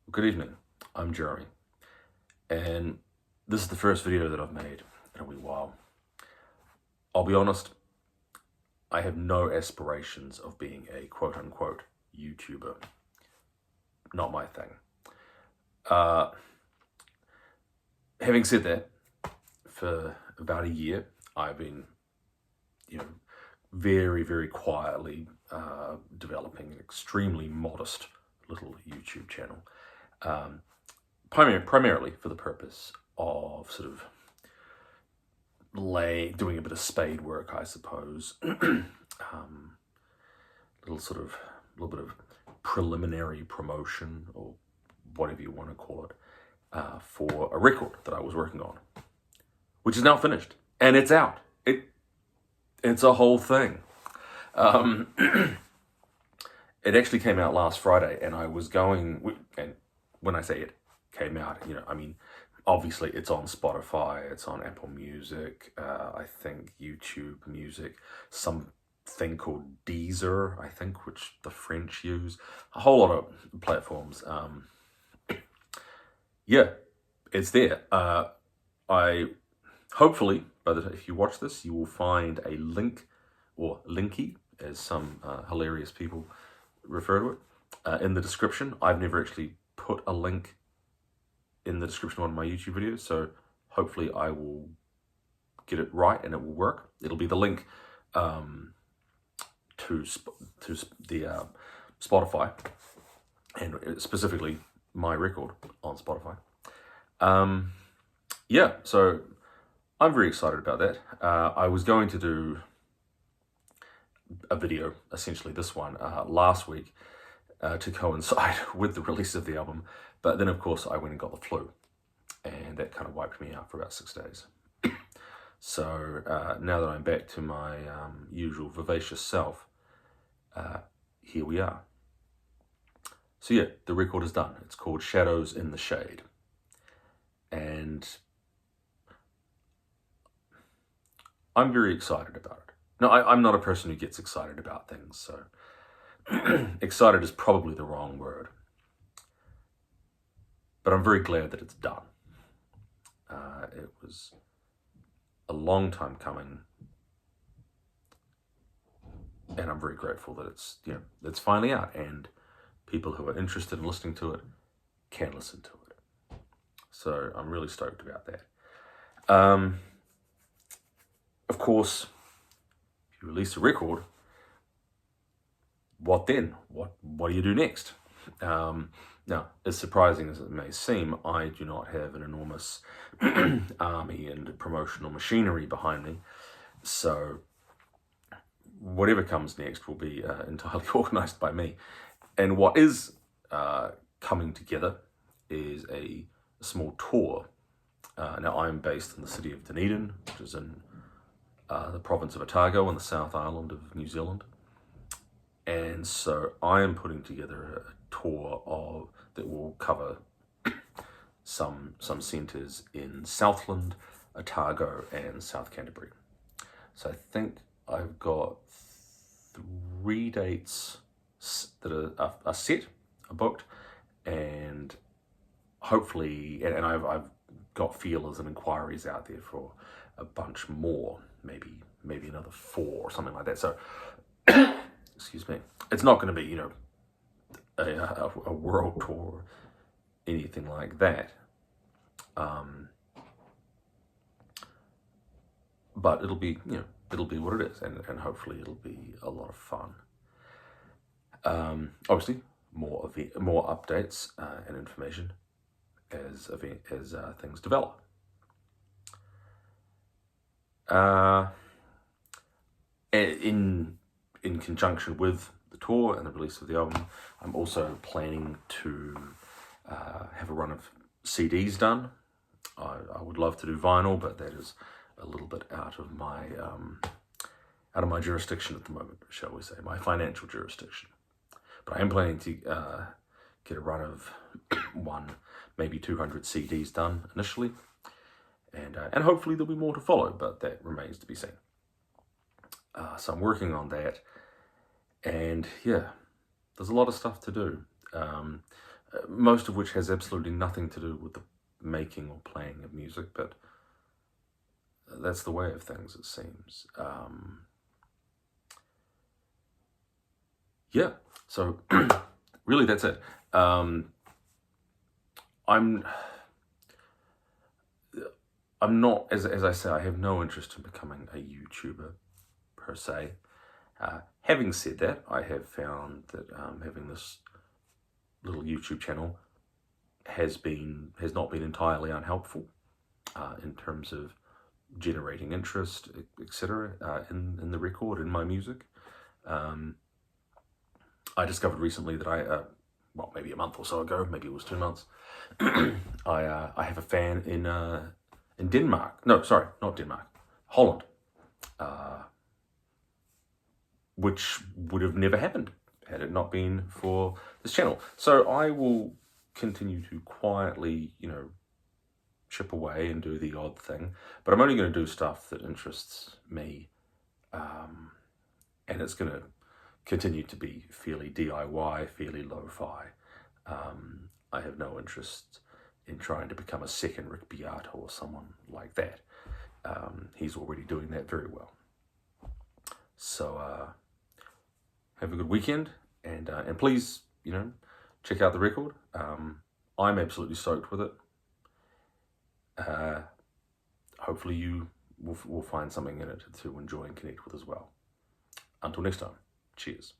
Good evening, I'm Jeremy, and this is the first video that I've made in a wee while. I'll be honest, I have no aspirations of being a quote-unquote YouTuber. Not my thing. Having said that, for about a year, I've been, very, very quietly developing an extremely modest little YouTube channel. Primarily for the purpose of sort of doing a bit of spade work, I suppose. little bit of preliminary promotion, or whatever you want to call it, for a record that I was working on, which is now finished and it's out. It's a whole thing. It actually came out last Friday, and I was going, and when I say it came out, I mean, obviously it's on Spotify, it's on Apple Music, I think YouTube Music, something called Deezer, I think, which the French use, a whole lot of platforms. Yeah, it's there. Hopefully, if you watch this, you will find a link, or linky, as some hilarious people refer to it, in the description. I've never actually put a link in the description of one of my YouTube videos, so hopefully I will get it right and it will work. It'll be the link to the Spotify, and specifically my record on Spotify. Yeah, so I'm very excited about that. I was going to do a video, essentially this one, last week to coincide with the release of the album, but then of course I went and got the flu, and that kind of wiped me out for about 6 days. So now that I'm back to my usual vivacious self, here we are. So yeah, the record is done. It's called Shadows in the Shade, and I'm very excited about it. No, I'm not a person who gets excited about things, so excited is probably the wrong word. But I'm very glad that it's done. It was a long time coming, and I'm very grateful that it's finally out, and people who are interested in listening to it can listen to it. So I'm really stoked about that. Of course, if you release a record, what then? What do you do next? Now, as surprising as it may seem, I do not have an enormous army and promotional machinery behind me. So whatever comes next will be entirely organized by me. And what is coming together is a small tour. Now, I'm based in the city of Dunedin, which is in the province of Otago on the South Island of New Zealand. And so I am putting together a tour that will cover some centres in Southland, Otago, and South Canterbury. So I think I've got 3 dates that are set, are booked, and hopefully, and I've got feelers and inquiries out there for a bunch more, maybe another 4 or something like that. So excuse me, it's not going to be, a world tour, anything like that. But it'll be, it'll be what it is, and hopefully it'll be a lot of fun. Obviously, more updates and information as things develop. In conjunction with the tour and the release of the album, I'm also planning to have a run of CDs done. I would love to do vinyl, but that is a little bit out of my jurisdiction at the moment, shall we say, my financial jurisdiction. But I am planning to get a run of 1, maybe 200 CDs done initially, and hopefully there'll be more to follow, but that remains to be seen. So I'm working on that, and yeah, there's a lot of stuff to do. most of which has absolutely nothing to do with the making or playing of music, but that's the way of things, it seems. Yeah, so really that's it. I'm not, as I say, I have no interest in becoming a YouTuber per se. Having said that, I have found that having this little YouTube channel has not been entirely unhelpful in terms of generating interest, etc. In the record, in my music. I discovered recently that well, maybe a month or so ago, maybe it was 2 months, I have a fan in Denmark. No, sorry, not Denmark, Holland, which would have never happened had it not been for this channel. So I will continue to quietly, chip away and do the odd thing, but I'm only going to do stuff that interests me, and it's going to continue to be fairly DIY, fairly lo-fi. I have no interest in trying to become a second Rick Beato or someone like that. He's already doing that very well. So have a good weekend, and please, check out the record. I'm absolutely stoked with it. Hopefully you will find something in it to enjoy and connect with as well. Until next time, cheers.